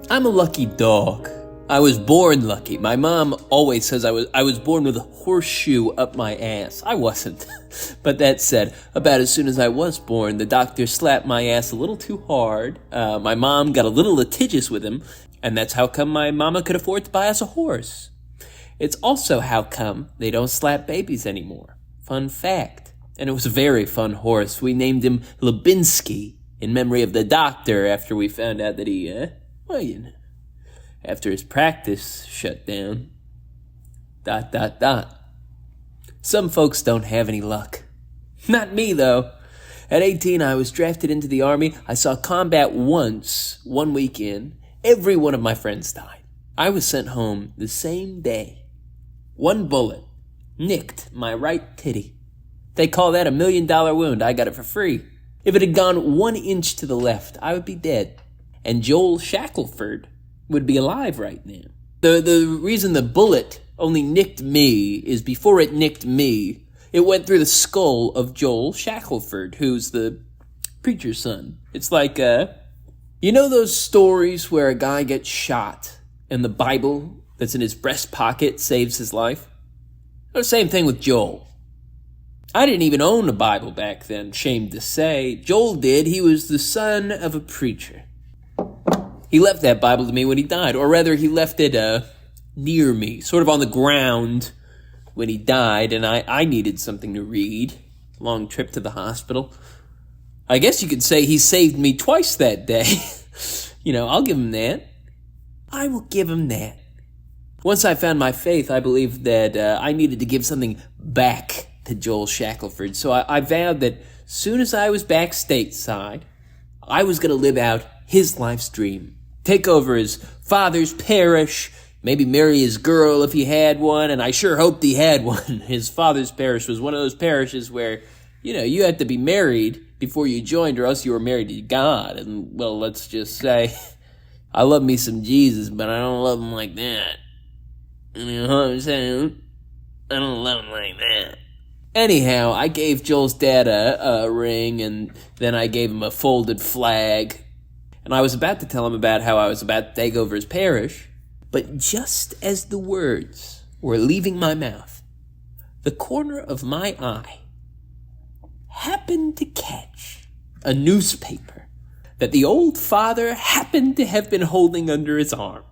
I'm a lucky dog. I was born lucky. My mom always says I was born with a horseshoe up my ass. I wasn't. But that said, about as soon as I was born, the doctor slapped my ass a little too hard. My mom got a little litigious with him, and that's how come my mama could afford to buy us a horse. It's also how come they don't slap babies anymore. Fun fact. And it was a very fun horse. We named him Lubinsky in memory of the doctor after we found out that he, after his practice shut down. ... Some folks don't have any luck. Not me, though. At 18, I was drafted into the Army. I saw combat once, 1 week in. Every one of my friends died. I was sent home the same day. 1 bullet nicked my right titty. They call that $1 million wound. I got it for free. If it had gone 1 inch to the left, I would be dead. And Joel Shackelford would be alive right now. The reason the bullet only nicked me is before it nicked me, it went through the skull of Joel Shackelford, who's the preacher's son. It's like, you know those stories where a guy gets shot and the Bible that's in his breast pocket saves his life? The same thing with Joel. I didn't even own a Bible back then, shame to say. Joel did. He was the son of a preacher. He left that Bible to me when he died, or rather he left it near me, sort of on the ground when he died, and I needed something to read. Long trip to the hospital. I guess you could say he saved me twice that day. I'll give him that. I will give him that. Once I found my faith, I believed that I needed to give something back to Joel Shackelford, so I vowed that soon as I was back stateside, I was going to live out his life's dream. Take over his father's parish, maybe marry his girl if he had one, and I sure hoped he had one. His father's parish was one of those parishes where, you had to be married before you joined, or else you were married to God. And, well, let's just say, I love me some Jesus, but I don't love him like that. You know what I'm saying? I don't love him like that. Anyhow, I gave Joel's dad a ring, and then I gave him a folded flag. And I was about to tell him about how I was about to take over his parish, but just as the words were leaving my mouth, the corner of my eye happened to catch a newspaper that the old father happened to have been holding under his arm.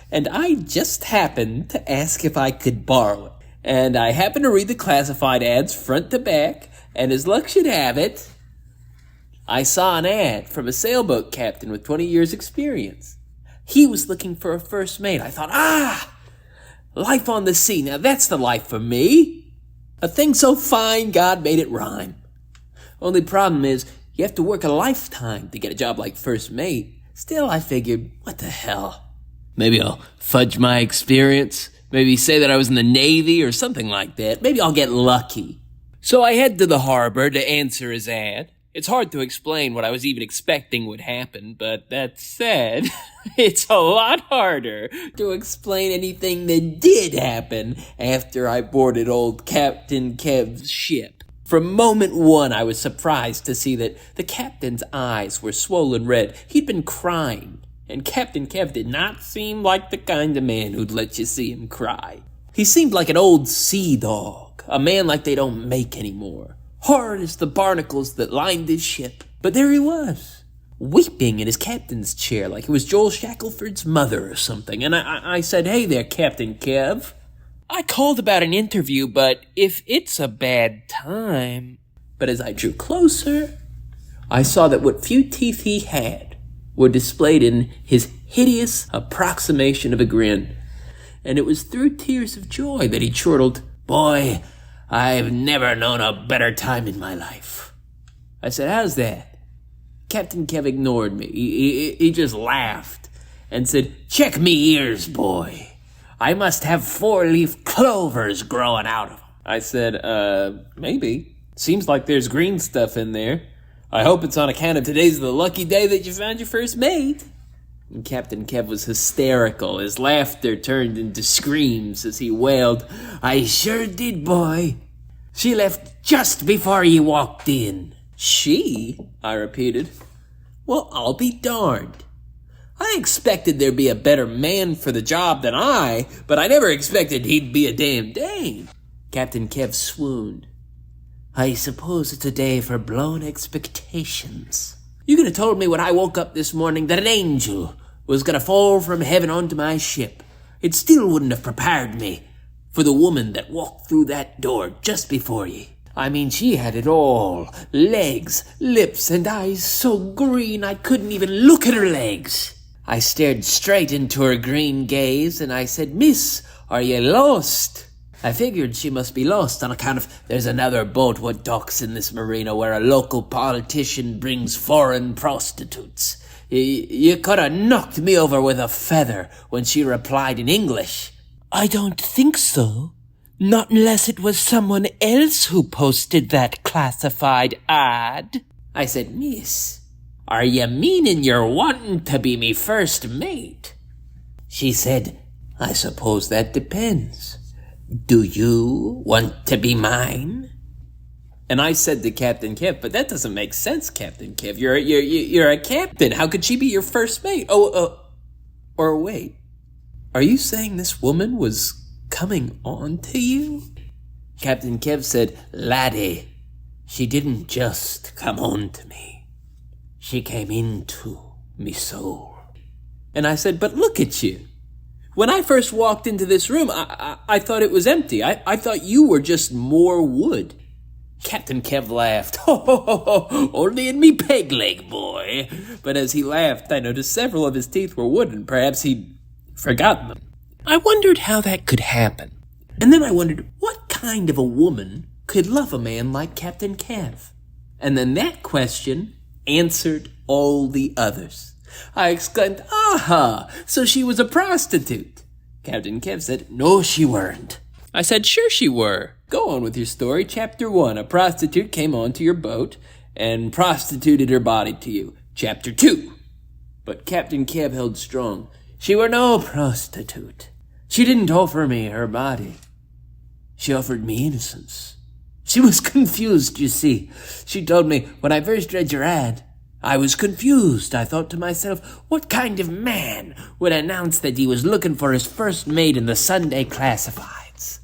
And I just happened to ask if I could borrow it. And I happened to read the classified ads front to back, and as luck should have it, I saw an ad from a sailboat captain with 20 years experience. He was looking for a first mate. I thought, life on the sea. Now that's the life for me. A thing so fine, God made it rhyme. Only problem is, you have to work a lifetime to get a job like first mate. Still, I figured, what the hell? Maybe I'll fudge my experience. Maybe say that I was in the Navy or something like that. Maybe I'll get lucky. So I head to the harbor to answer his ad. It's hard to explain what I was even expecting would happen, but that said, it's a lot harder to explain anything that did happen after I boarded old Captain Kev's ship. From moment one, I was surprised to see that the captain's eyes were swollen red. He'd been crying, and Captain Kev did not seem like the kind of man who'd let you see him cry. He seemed like an old sea dog, a man like they don't make anymore. Hard as the barnacles that lined his ship. But there he was, weeping in his captain's chair like it was Joel Shackelford's mother or something. And I said, "Hey there, Captain Kev. I called about an interview, but if it's a bad time..." But as I drew closer, I saw that what few teeth he had were displayed in his hideous approximation of a grin. And it was through tears of joy that he chortled, "Boy, I've never known a better time in my life." I said, "How's that?" Captain Kev ignored me. He just laughed and said, "Check me ears, boy. I must have 4-leaf clovers growing out of them." I said, maybe. Seems like there's green stuff in there. I hope it's on account of today's the lucky day that you found your first mate." And Captain Kev was hysterical. His laughter turned into screams as he wailed, "I sure did, boy. She left just before you walked in." "She?" I repeated. "Well, I'll be darned. I expected there'd be a better man for the job than I, but I never expected he'd be a damn Dane. Captain Kev swooned. I suppose it's a day for blown expectations. You could have told me when I woke up this morning that an angel was gonna fall from heaven onto my ship. It still wouldn't have prepared me for the woman that walked through that door just before ye. I mean, she had it all. Legs, lips, and eyes so green I couldn't even look at her legs. I stared straight into her green gaze, and I said, Miss, are ye lost? I figured she must be lost on account of there's another boat what docks in this marina where a local politician brings foreign prostitutes. You could have knocked me over with a feather when she replied in English. I don't think so. Not unless it was someone else who posted that classified ad. I said, Miss, are you meanin' you're wantin' to be me first mate? She said, I suppose that depends. Do you want to be mine? And I said to Captain Kev, but that doesn't make sense, Captain Kev. You're a captain. How could she be your first mate? Or wait. Are you saying this woman was coming on to you? Captain Kev said, Laddie, she didn't just come on to me. She came into me soul. And I said, but look at you. When I first walked into this room, I thought it was empty. I thought you were just more wood. Captain Kev laughed. Only in me peg leg, boy. But as he laughed, I noticed several of his teeth were wooden. Perhaps he'd forgotten them. I wondered how that could happen. And then I wondered what kind of a woman could love a man like Captain Kev. And then that question answered all the others. I exclaimed, aha, so she was a prostitute. Captain Kev said, no, she weren't. I said, sure she were. Go on with your story. Chapter 1, a prostitute came onto your boat and prostituted her body to you. Chapter 2. But Captain Kev held strong. She were no prostitute. She didn't offer me her body. She offered me innocence. She was confused, you see. She told me, when I first read your ad, I was confused. I thought to myself, what kind of man would announce that he was looking for his first mate in the Sunday classifieds?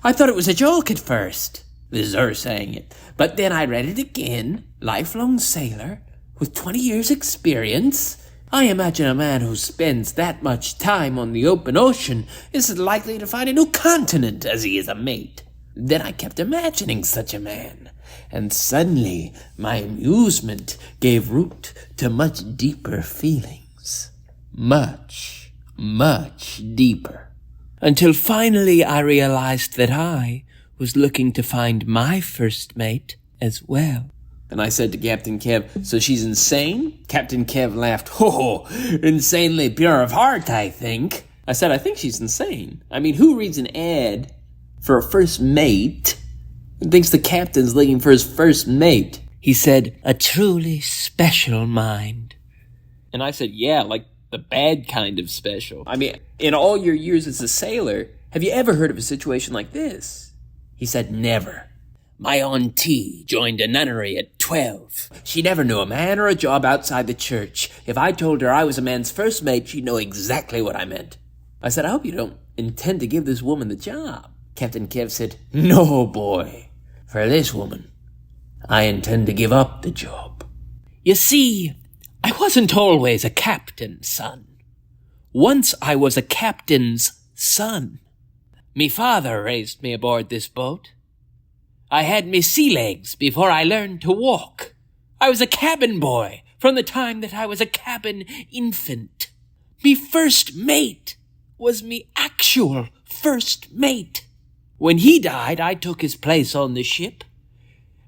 I thought it was a joke at first. This is her saying it. But then I read it again, lifelong sailor, with 20 years' experience. I imagine a man who spends that much time on the open ocean isn't likely to find a new continent as he is a mate. Then I kept imagining such a man, and suddenly my amusement gave root to much deeper feelings. Much, much deeper. Until finally I realized that I was looking to find my first mate as well. And I said to Captain Kev, so she's insane? Captain Kev laughed, insanely pure of heart, I think. I said, I think she's insane. I mean, who reads an ad for a first mate and thinks the captain's looking for his first mate? He said, a truly special mind. And I said, yeah, like the bad kind of special. I mean, in all your years as a sailor, have you ever heard of a situation like this? He said, never. My auntie joined a nunnery at 12. She never knew a man or a job outside the church. If I told her I was a man's first mate, she'd know exactly what I meant. I said, I hope you don't intend to give this woman the job. Captain Kev said, no, boy. For this woman, I intend to give up the job. You see, I wasn't always a captain's son. Once I was a captain's son. Me father raised me aboard this boat. I had me sea legs before I learned to walk. I was a cabin boy from the time that I was a cabin infant. Me first mate was me actual first mate. When he died, I took his place on the ship,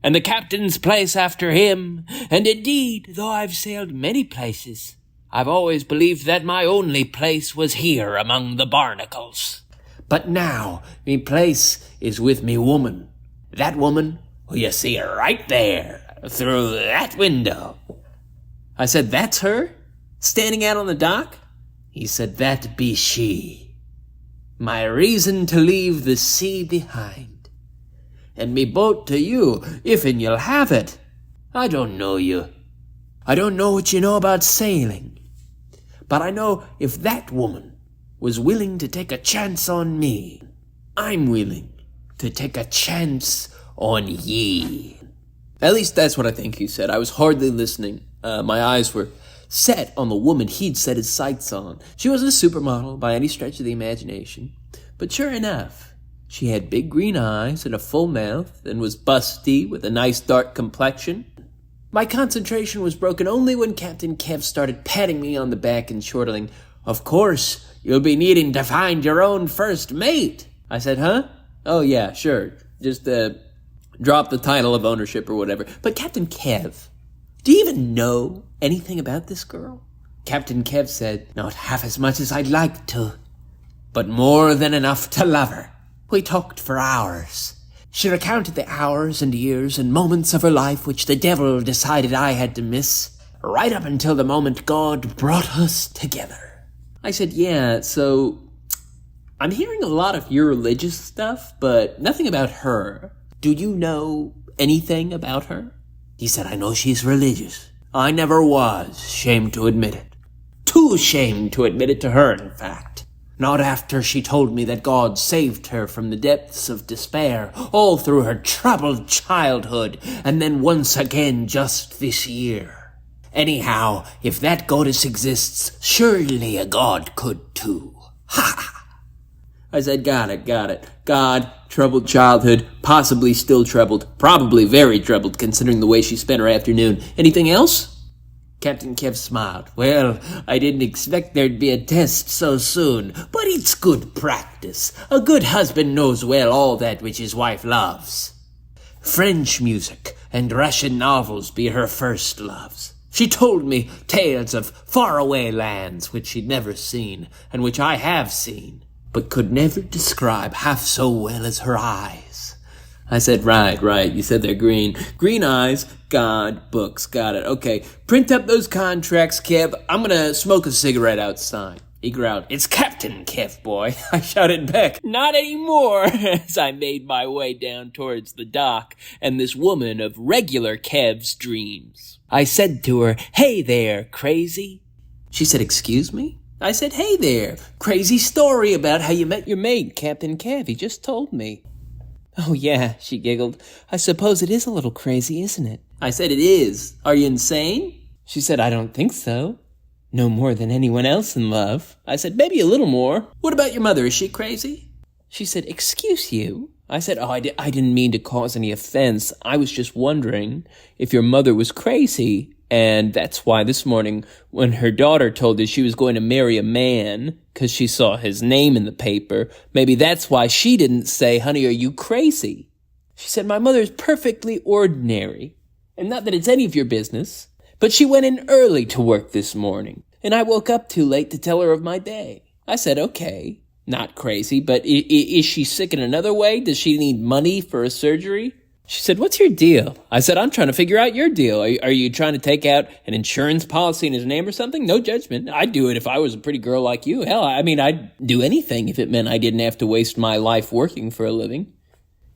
and the captain's place after him, and indeed, though I've sailed many places, I've always believed that my only place was here among the barnacles. But now, me place is with me woman. That woman who you see right there, through that window. I said, that's her? Standing out on the dock? He said, that be she. My reason to leave the sea behind. And me boat to you, if'n you'll have it. I don't know you. I don't know what you know about sailing. But I know if that woman was willing to take a chance on me, I'm willing to take a chance on ye. At least that's what I think he said. I was hardly listening. My eyes were set on the woman he'd set his sights on. She wasn't a supermodel by any stretch of the imagination. But sure enough, she had big green eyes and a full mouth and was busty with a nice dark complexion. My concentration was broken only when Captain Kev started patting me on the back and chortling, "Of course, you'll be needing to find your own first mate." I said, "Huh? Oh yeah, sure. Just, drop the title of ownership or whatever. But Captain Kev, do you even know anything about this girl?" Captain Kev said, "Not half as much as I'd like to, but more than enough to love her. We talked for hours. She recounted the hours and years and moments of her life which the devil decided I had to miss, right up until the moment God brought us together." I said, "Yeah, so I'm hearing a lot of your religious stuff, but nothing about her. Do you know anything about her?" He said, "I know she's religious. I never was, ashamed to admit it. Too ashamed to admit it to her, in fact. Not after she told me that God saved her from the depths of despair all through her troubled childhood, and then once again just this year. Anyhow, if that goddess exists, surely a god could too. Ha!" I said, got it. God, troubled childhood, possibly still troubled, probably very troubled considering the way she spent her afternoon. Anything else? Captain Kev smiled. "Well, I didn't expect there'd be a test so soon, but it's good practice. A good husband knows well all that which his wife loves. French music and Russian novels be her first loves. She told me tales of faraway lands which she'd never seen, and which I have seen, but could never describe half so well as her eyes." I said, right, you said they're green. Green eyes, God, books, got it. Okay, print up those contracts, Kev. I'm gonna smoke a cigarette outside. He growled, "It's Captain Kev, boy." I shouted back, "Not anymore," as I made my way down towards the dock and this woman of regular Kev's dreams. I said to her, "Hey there, crazy." She said, "Excuse me?" I said, "Hey there, crazy story about how you met your mate, Captain Kev. He just told me." "Oh yeah," she giggled. "I suppose it is a little crazy, isn't it?" I said, "It is. Are you insane?" She said, "I don't think so. No more than anyone else in love." I said, "Maybe a little more. What about your mother? Is she crazy?" She said, "Excuse you?" I said, I didn't mean to cause any offense. I was just wondering if your mother was crazy. And that's why this morning, when her daughter told her she was going to marry a man because she saw his name in the paper, maybe that's why she didn't say, 'Honey, are you crazy?' She said, 'My mother's perfectly ordinary. And not that it's any of your business, but she went in early to work this morning, and I woke up too late to tell her of my day.' I said, 'Okay, not crazy, but is she sick in another way? Does she need money for a surgery?' She said, 'What's your deal?' I said, 'I'm trying to figure out your deal. Are you trying to take out an insurance policy in his name or something? No judgment. I'd do it if I was a pretty girl like you. Hell, I mean, I'd do anything if it meant I didn't have to waste my life working for a living.'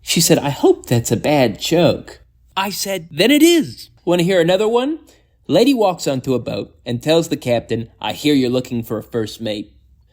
She said, 'I hope that's a bad joke.' I said, 'Then it is. Want to hear another one? Lady walks onto a boat and tells the captain, 'I hear you're looking for a first mate.'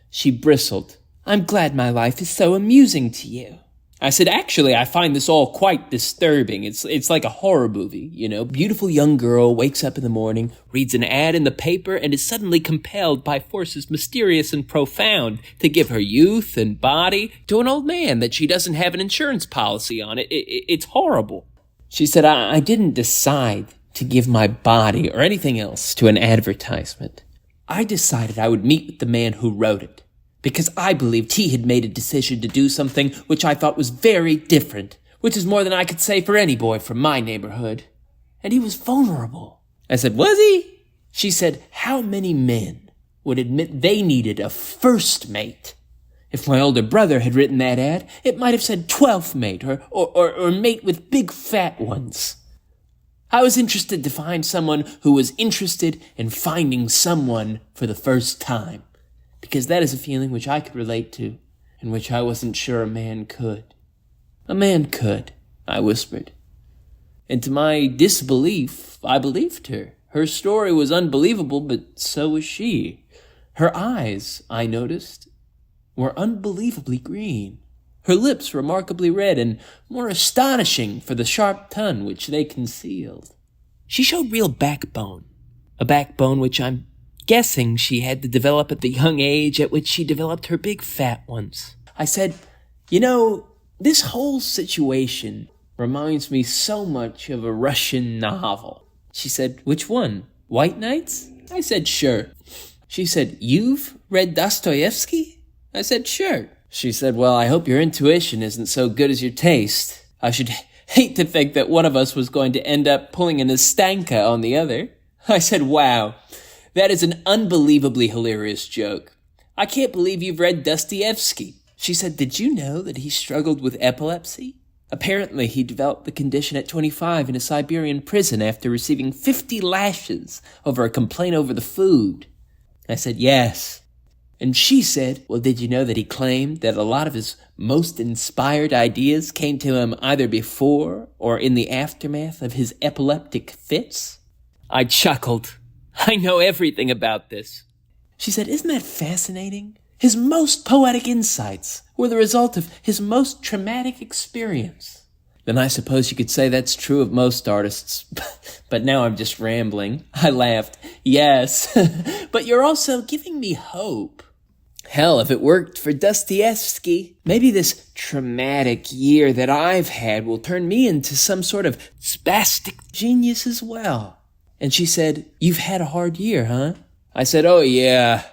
She bristled. 'I'm glad my life is so amusing to you.' I said, 'Actually, I find this all quite disturbing. It's like a horror movie, you know. Beautiful young girl wakes up in the morning, reads an ad in the paper, and is suddenly compelled by forces mysterious and profound to give her youth and body to an old man that she doesn't have an insurance policy on. It's horrible.' She said, I didn't decide to give my body or anything else to an advertisement. I decided I would meet with the man who wrote it, because I believed he had made a decision to do something which I thought was very different, which is more than I could say for any boy from my neighborhood. And he was vulnerable." I said, "Was he?" She said, "How many men would admit they needed a first mate? If my older brother had written that ad, it might have said 12th mate or mate with big fat ones. I was interested to find someone who was interested in finding someone for the first time, because that is a feeling which I could relate to, and which I wasn't sure a man could." "A man could," I whispered. And to my disbelief, I believed her. Her story was unbelievable, but so was she. Her eyes, I noticed, were unbelievably green. Her lips remarkably red and more astonishing for the sharp tongue which they concealed. She showed real backbone, a backbone which I'm guessing she had to develop at the young age at which she developed her big fat ones. I said, this whole situation reminds me so much of a Russian novel. She said, which one? White Nights? I said, sure. She said, you've read Dostoyevsky? I said, sure. She said, well, I hope your intuition isn't so good as your taste. I should hate to think that one of us was going to end up pulling an Nastanka on the other. I said, wow, that is an unbelievably hilarious joke. I can't believe you've read Dostoyevsky. She said, did you know that he struggled with epilepsy? Apparently, he developed the condition at 25 in a Siberian prison after receiving 50 lashes over a complaint over the food. I said, yes. And she said, well, did you know that he claimed that a lot of his most inspired ideas came to him either before or in the aftermath of his epileptic fits? I chuckled. I know everything about this. She said, isn't that fascinating? His most poetic insights were the result of his most traumatic experience. Then I suppose you could say that's true of most artists. But now I'm just rambling. I laughed. Yes, but you're also giving me hope. Hell, if it worked for Dostoyevsky, maybe this traumatic year that I've had will turn me into some sort of spastic genius as well. And she said, you've had a hard year, huh? I said, oh yeah.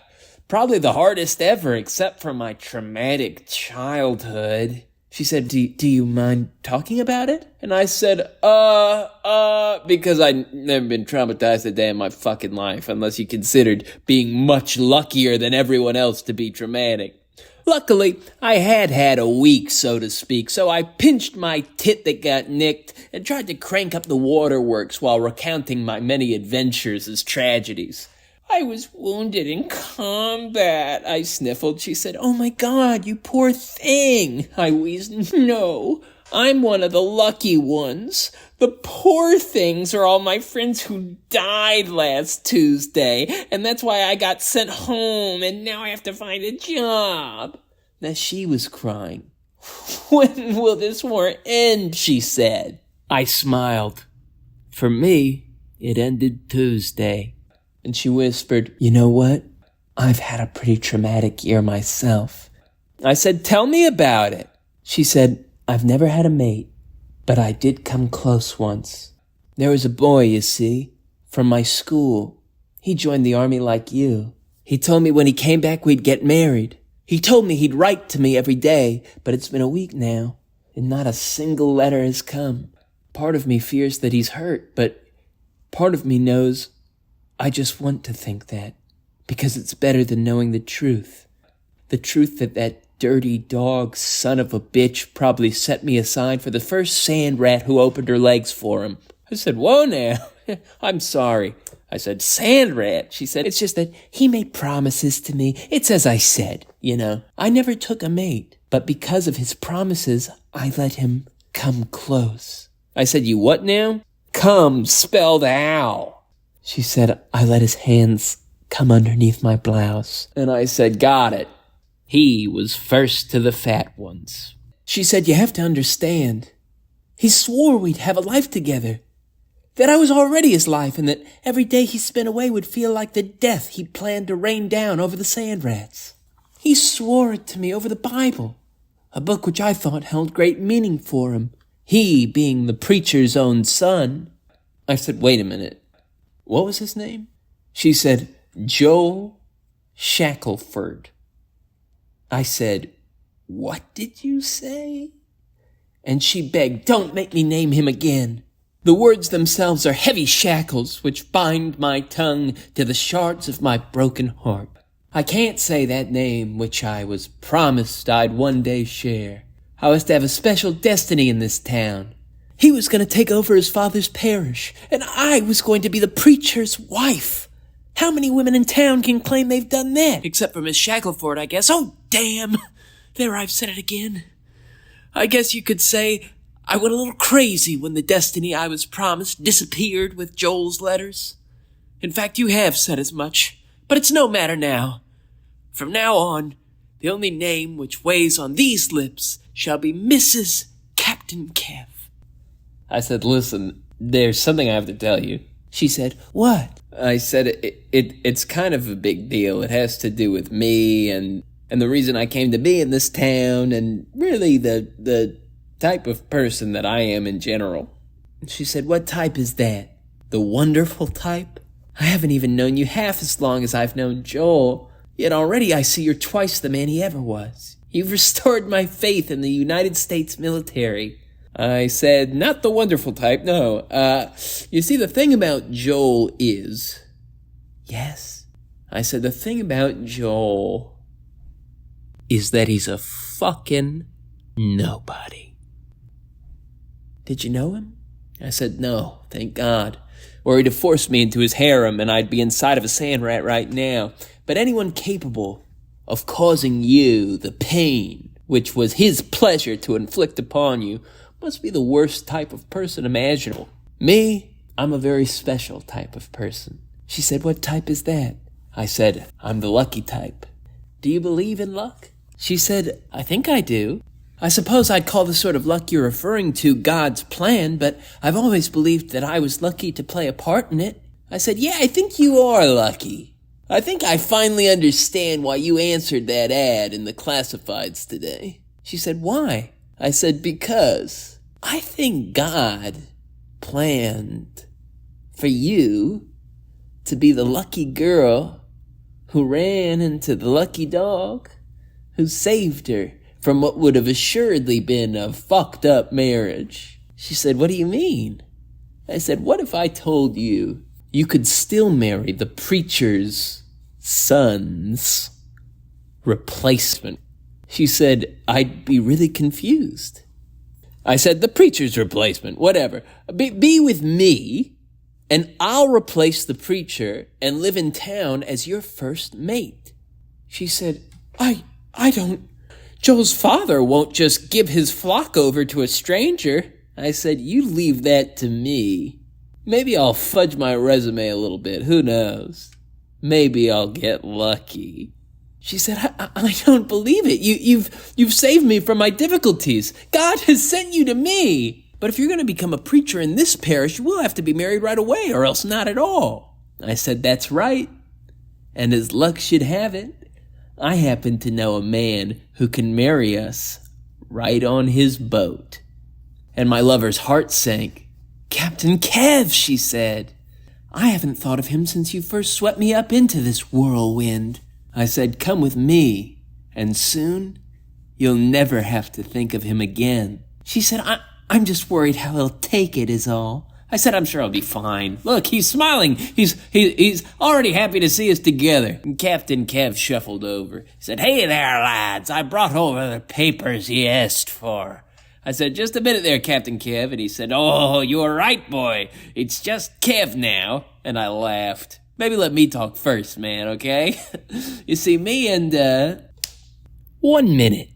Probably the hardest ever, except for my traumatic childhood. She said, do you mind talking about it? And I said, because I'd never been traumatized a day in my fucking life, unless you considered being much luckier than everyone else to be traumatic. Luckily, I had a week, so to speak, so I pinched my tit that got nicked and tried to crank up the waterworks while recounting my many adventures as tragedies. I was wounded in combat, I sniffled. She said, oh my God, you poor thing. I wheezed, no, I'm one of the lucky ones. The poor things are all my friends who died last Tuesday, and that's why I got sent home, and now I have to find a job. Now she was crying. When will this war end, she said. I smiled. For me, it ended Tuesday. And she whispered, you know what? I've had a pretty traumatic year myself. I said, tell me about it. She said, I've never had a mate, but I did come close once. There was a boy, you see, from my school. He joined the army like you. He told me when he came back we'd get married. He told me he'd write to me every day, but it's been a week now, and not a single letter has come. Part of me fears that he's hurt, but part of me knows I just want to think that, because it's better than knowing the truth. The truth that dirty dog son of a bitch probably set me aside for the first sand rat who opened her legs for him. I said, whoa now, I'm sorry. I said, sand rat. She said, it's just that he made promises to me. It's as I said, I never took a mate, but because of his promises, I let him come close. I said, you what now? Come spelled ow. She said, I let his hands come underneath my blouse. And I said, got it. He was first to the fat ones. She said, you have to understand. He swore we'd have a life together. That I was already his life, and that every day he spent away would feel like the death he planned to rain down over the sand rats. He swore it to me over the Bible, a book which I thought held great meaning for him, he being the preacher's own son. I said, wait a minute. What was his name? She said, Joel Shackelford. I said, what did you say? And she begged, don't make me name him again. The words themselves are heavy shackles which bind my tongue to the shards of my broken heart. I can't say that name which I was promised I'd one day share. I was to have a special destiny in this town. He was going to take over his father's parish, and I was going to be the preacher's wife. How many women in town can claim they've done that? Except for Miss Shackelford, I guess. Oh, damn! There, I've said it again. I guess you could say I went a little crazy when the destiny I was promised disappeared with Joel's letters. In fact, you have said as much, but it's no matter now. From now on, the only name which weighs on these lips shall be Mrs. Captain Kev. I said, listen, there's something I have to tell you. She said, what? I said, it's kind of a big deal. It has to do with me and the reason I came to be in this town and really the type of person that I am in general. She said, what type is that? The wonderful type? I haven't even known you half as long as I've known Joel, yet already I see you're twice the man he ever was. You've restored my faith in the United States military. I said, not the wonderful type, no. You see, the thing about Joel is... Yes? I said, the thing about Joel is that he's a fucking nobody. Did you know him? I said, no, thank God. Or he'd have forced me into his harem and I'd be inside of a sand rat right now. But anyone capable of causing you the pain which was his pleasure to inflict upon you must be the worst type of person imaginable. Me, I'm a very special type of person. She said, what type is that? I said, I'm the lucky type. Do you believe in luck? She said, I think I do. I suppose I'd call the sort of luck you're referring to God's plan, but I've always believed that I was lucky to play a part in it. I said, yeah, I think you are lucky. I think I finally understand why you answered that ad in the classifieds today. She said, why? I said, because I think God planned for you to be the lucky girl who ran into the lucky dog who saved her from what would have assuredly been a fucked up marriage. She said, what do you mean? I said, what if I told you you could still marry the preacher's son's replacement? She said, I'd be really confused. I said, the preacher's replacement, whatever. Be with me, and I'll replace the preacher and live in town as your first mate. She said, I don't... Joel's father won't just give his flock over to a stranger. I said, you leave that to me. Maybe I'll fudge my resume a little bit, who knows? Maybe I'll get lucky. She said, I don't believe it. You've saved me from my difficulties. God has sent you to me. But if you're going to become a preacher in this parish, we'll have to be married right away, or else not at all. I said, that's right. And as luck should have it, I happen to know a man who can marry us right on his boat. And my lover's heart sank. Captain Kev, she said. I haven't thought of him since you first swept me up into this whirlwind. I said, come with me, and soon you'll never have to think of him again. She said, I'm just worried how he'll take it is all. I said, I'm sure I'll be fine. Look, he's smiling. He's already happy to see us together. And Captain Kev shuffled over. He said, hey there, lads. I brought over the papers you asked for. I said, just a minute there, Captain Kev. And he said, oh, you were right, boy. It's just Kev now. And I laughed. Maybe let me talk first, man, okay? You see, me and, 1 minute.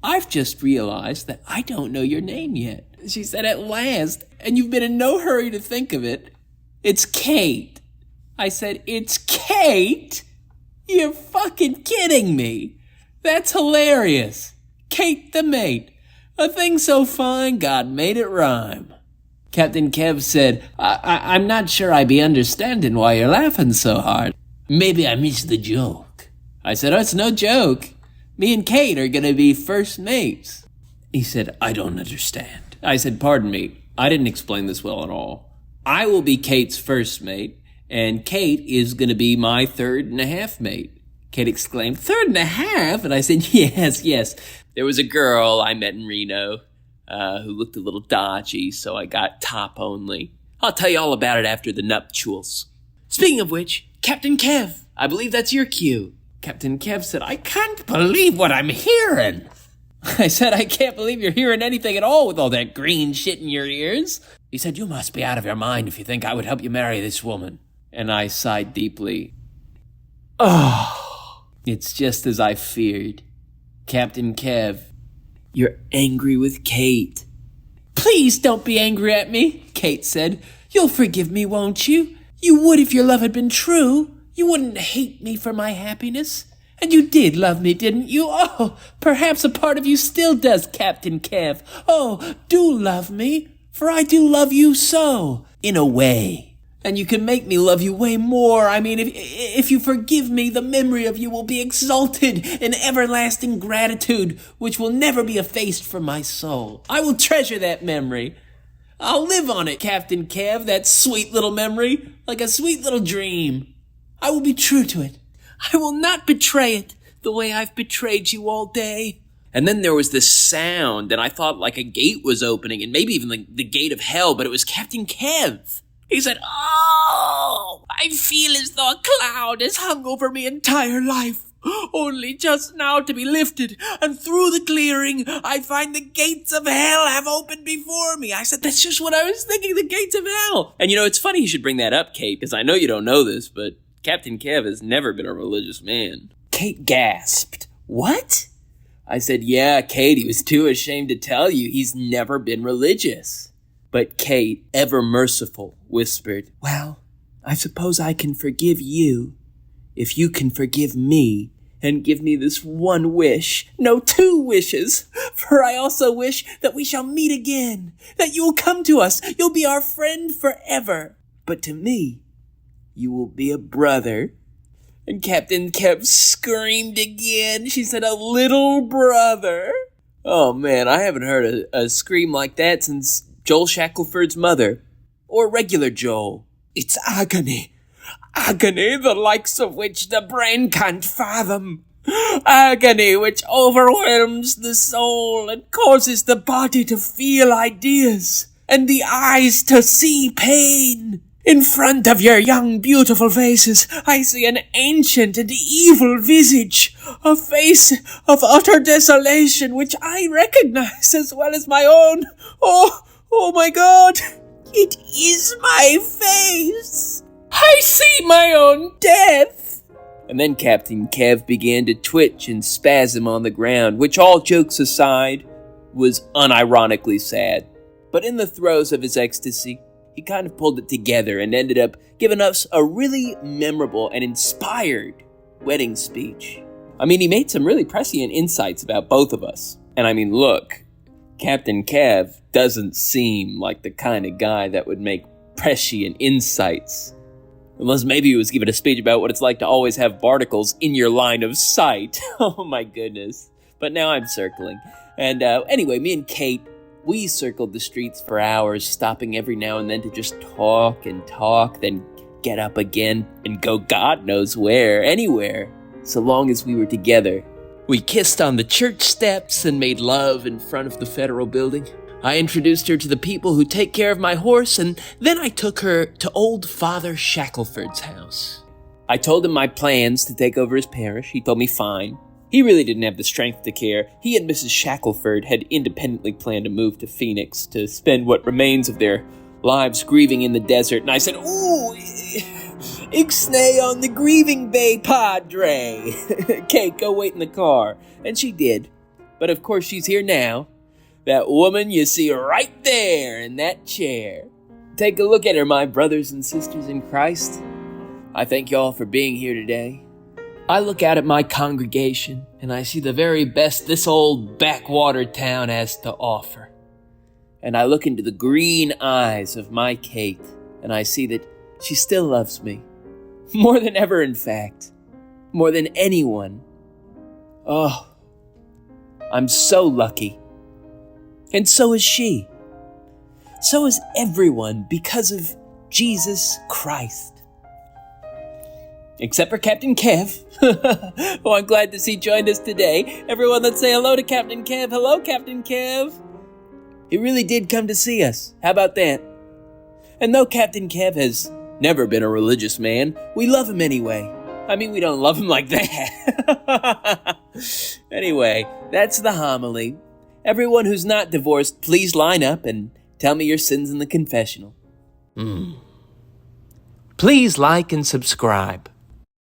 I've just realized that I don't know your name yet. She said, at last, and you've been in no hurry to think of it. It's Kate. I said, it's Kate? You're fucking kidding me. That's hilarious. Kate the mate. A thing so fine, God made it rhyme. Captain Kev said, I'm not sure I be understanding why you're laughing so hard. Maybe I missed the joke. I said, oh, it's no joke. Me and Kate are gonna be first mates. He said, I don't understand. I said, pardon me, I didn't explain this well at all. I will be Kate's first mate, and Kate is going to be my 3.5 mate. Kate exclaimed, 3.5? And I said, yes. There was a girl I met in Reno who looked a little dodgy, so I got top only. I'll tell you all about it after the nuptials. Speaking of which, Captain Kev, I believe that's your cue. Captain Kev said, I can't believe what I'm hearing. I said, I can't believe you're hearing anything at all with all that green shit in your ears. He said, you must be out of your mind if you think I would help you marry this woman. And I sighed deeply. Oh, it's just as I feared. Captain Kev, you're angry with Kate. Please don't be angry at me, Kate said. You'll forgive me, won't you? You would if your love had been true. You wouldn't hate me for my happiness. And you did love me, didn't you? Oh, perhaps a part of you still does, Captain Kev. Oh, do love me, for I do love you so, in a way. And you can make me love you way more. I mean, if you forgive me, the memory of you will be exalted in everlasting gratitude, which will never be effaced from my soul. I will treasure that memory. I'll live on it, Captain Kev, that sweet little memory, like a sweet little dream. I will be true to it. I will not betray it the way I've betrayed you all day. And then there was this sound, and I thought like a gate was opening, and maybe even the gate of hell, but it was Captain Kev. He said, "Oh, I feel as though a cloud has hung over me entire life, only just now to be lifted, and through the clearing, I find the gates of hell have opened before me." I said, "That's just what I was thinking, the gates of hell." And it's funny you should bring that up, Kate, because I know you don't know this, but Captain Kev has never been a religious man. Kate gasped. "What?" I said, "Yeah, Kate, he was too ashamed to tell you. He's never been religious." But Kate, ever merciful, whispered, "Well, I suppose I can forgive you if you can forgive me and give me this one wish. No, 2 wishes, for I also wish that we shall meet again, that you will come to us. You'll be our friend forever. But to me, you will be a brother." And Captain Kev screamed again. She said, "A little brother." Oh man, I haven't heard a scream like that since Joel Shackelford's mother. Or regular Joel. It's agony. Agony the likes of which the brain can't fathom. Agony which overwhelms the soul and causes the body to feel ideas and the eyes to see pain. In front of your young, beautiful faces, I see an ancient and evil visage, a face of utter desolation, which I recognize as well as my own. Oh my God, it is my face. I see my own death. And then Captain Kev began to twitch and spasm on the ground, which, all jokes aside, was unironically sad. But in the throes of his ecstasy, he kind of pulled it together and ended up giving us a really memorable and inspired wedding speech. I mean, he made some really prescient insights about both of us. And I mean, look, Captain Kev doesn't seem like the kind of guy that would make prescient insights. Unless maybe he was giving a speech about what it's like to always have barnacles in your line of sight. Oh my goodness. But now I'm circling. And anyway, me and Kate, we circled the streets for hours, stopping every now and then to just talk and talk, then get up again and go God knows where, anywhere, so long as we were together. We kissed on the church steps and made love in front of the federal building. I introduced her to the people who take care of my horse, and then I took her to old Father Shackelford's house. I told him my plans to take over his parish. He told me fine. He really didn't have the strength to care. He and Mrs. Shackelford had independently planned to move to Phoenix to spend what remains of their lives grieving in the desert. And I said, "Ooh, ixnay on the grieving bay, Padre." Kate, go wait in the car. And she did. But of course she's here now. That woman you see right there in that chair. Take a look at her, my brothers and sisters in Christ. I thank you all for being here today. I look out at my congregation, and I see the very best this old backwater town has to offer. And I look into the green eyes of my Kate, and I see that she still loves me. More than ever, in fact. More than anyone. Oh, I'm so lucky. And so is she. So is everyone, because of Jesus Christ. Except for Captain Kev. Oh, I'm glad to see he joined us today. Everyone, let's say hello to Captain Kev. Hello, Captain Kev. He really did come to see us. How about that? And though Captain Kev has never been a religious man, we love him anyway. I mean, we don't love him like that. Anyway, that's the homily. Everyone who's not divorced, please line up and tell me your sins in the confessional. Please like and subscribe.